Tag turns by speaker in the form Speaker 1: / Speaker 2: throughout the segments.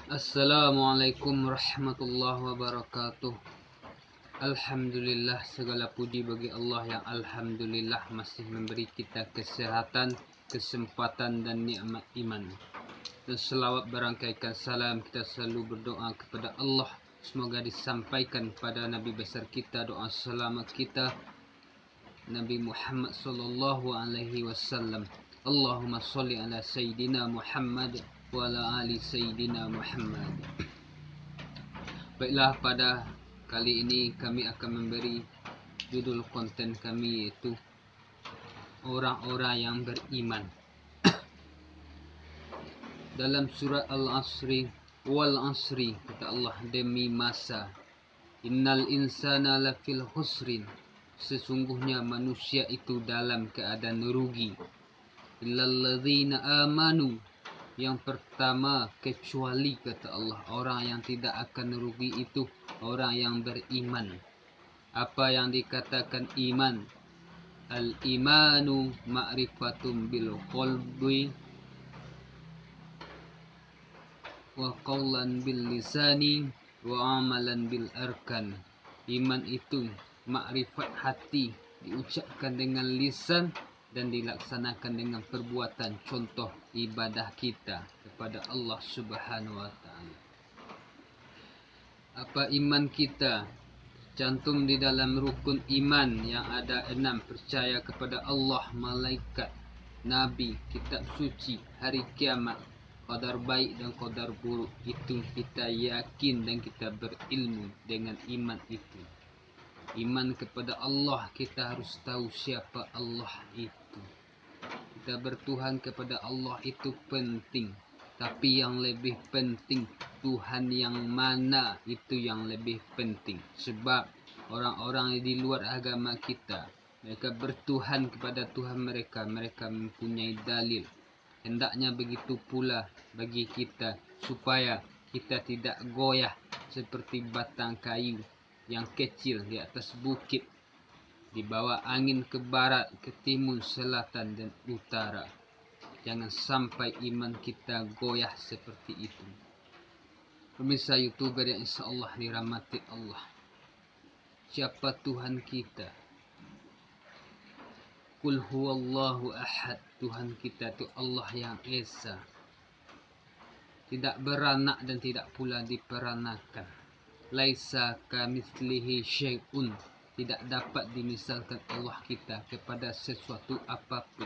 Speaker 1: Assalamualaikum warahmatullahi wabarakatuh. Alhamdulillah, segala puji bagi Allah yang alhamdulillah masih memberi kita kesehatan, kesempatan dan nikmat iman. Dan selawat berangkaikan salam kita selalu berdoa kepada Allah, semoga disampaikan pada Nabi besar kita doa selamat kita, Nabi Muhammad sallallahu alaihi wasallam. Allahumma sholli ala sayyidina Muhammad wa ala ali sayyidina Muhammad. Baiklah, pada kali ini kami akan memberi judul konten kami, yaitu orang-orang yang beriman. Dalam surah Al-Asri, wal asri, kata Allah, demi masa, innal insana lafil husrin, sesungguhnya manusia itu dalam keadaan rugi, illal ladzina amanu, yang pertama kecuali, kata Allah, orang yang tidak akan rugi itu orang yang beriman. Apa yang dikatakan iman? Al-imanu ma'rifatum bil qalbi wa qawlan bil lisani wa amalan bil arkan. Iman itu makrifat hati, diucapkan dengan lisan dan dilaksanakan dengan perbuatan, contoh ibadah kita kepada Allah Subhanahu wa taala. Apa iman kita? Cantum di dalam rukun iman yang ada 6: percaya kepada Allah, malaikat, nabi, kitab suci, hari kiamat, qadar baik dan qadar buruk. Itu kita yakin dan kita berilmu dengan iman itu. Iman kepada Allah, kita harus tahu siapa Allah itu. Kita bertuhan kepada Allah itu penting, tapi yang lebih penting Tuhan yang mana, itu yang lebih penting. Sebab orang-orang di luar agama kita, mereka bertuhan kepada Tuhan mereka, mereka mempunyai dalil. Hendaknya begitu pula bagi kita, supaya kita tidak goyah seperti batang kayu yang kecil di atas bukit, dibawa angin ke barat, ke timur, selatan dan utara. Jangan sampai iman kita goyah seperti itu. Pemirsa YouTuber yang insya Allah dirahmati Allah, siapa Tuhan kita? Qul huwallahu ahad. Tuhan kita itu Allah yang esa, tidak beranak dan tidak pula diperanakan. Laisa kamitslihi syai'un, tidak dapat dimisalkan Allah kita kepada sesuatu apapun.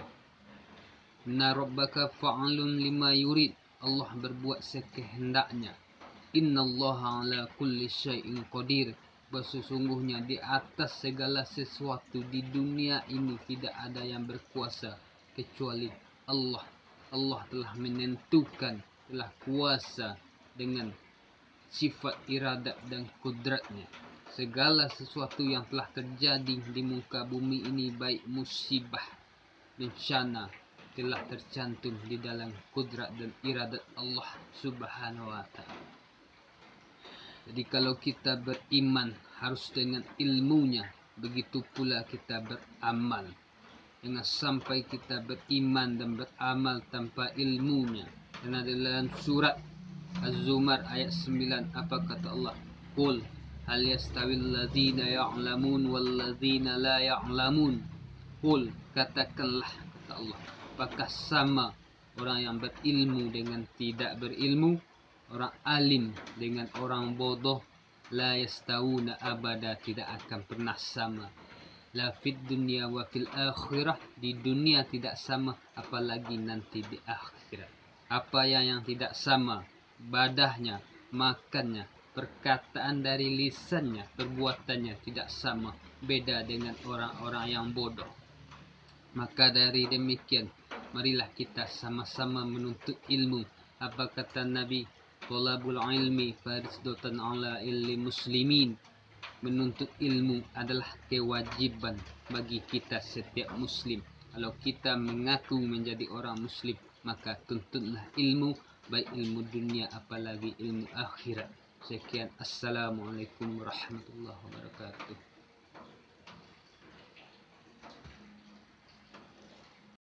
Speaker 1: Inna rabbaka fa'alun lima yurid, Allah berbuat sekehendaknya. Innallaha ala kulli syai'in qadir, sesungguhnya di atas segala sesuatu di dunia ini tidak ada yang berkuasa kecuali Allah. Allah telah menentukan, telah kuasa dengan sifat iradat dan kudratnya. Segala sesuatu yang telah terjadi di muka bumi ini, baik musibah, bencana, telah tercantum di dalam kudrat dan iradat Allah Subhanahu wa ta'ala. Jadi kalau kita beriman harus dengan ilmunya, begitu pula kita beramal. Jangan sampai kita beriman dan beramal tanpa ilmunya. Karena dalam surat Az-Zumar ayat 9, apa kata Allah? Qul hal yastawil ladzina ya'lamun wal ladzina la ya'lamun. Qul, katakanlah, kata Allah, apakah sama orang yang berilmu dengan tidak berilmu, orang alim dengan orang bodoh? La yastawuna abada, tidak akan pernah sama. La fid dunya wa fil akhirah, di dunia tidak sama, apalagi nanti di akhirat. Apa yang tidak sama? Badahnya, makannya, perkataan dari lisannya, perbuatannya tidak sama, beda dengan orang-orang yang bodoh. Maka dari demikian, marilah kita sama-sama menuntut ilmu. Apa kata Nabi? Thalabul ilmi fariidatan ala illi muslimin. Menuntut ilmu adalah kewajiban bagi kita setiap muslim. Kalau kita mengaku menjadi orang muslim, maka tuntutlah ilmu, baik ilmu dunia apalagi ilmu akhirat. Sekian, assalamualaikum warahmatullahi wabarakatuh.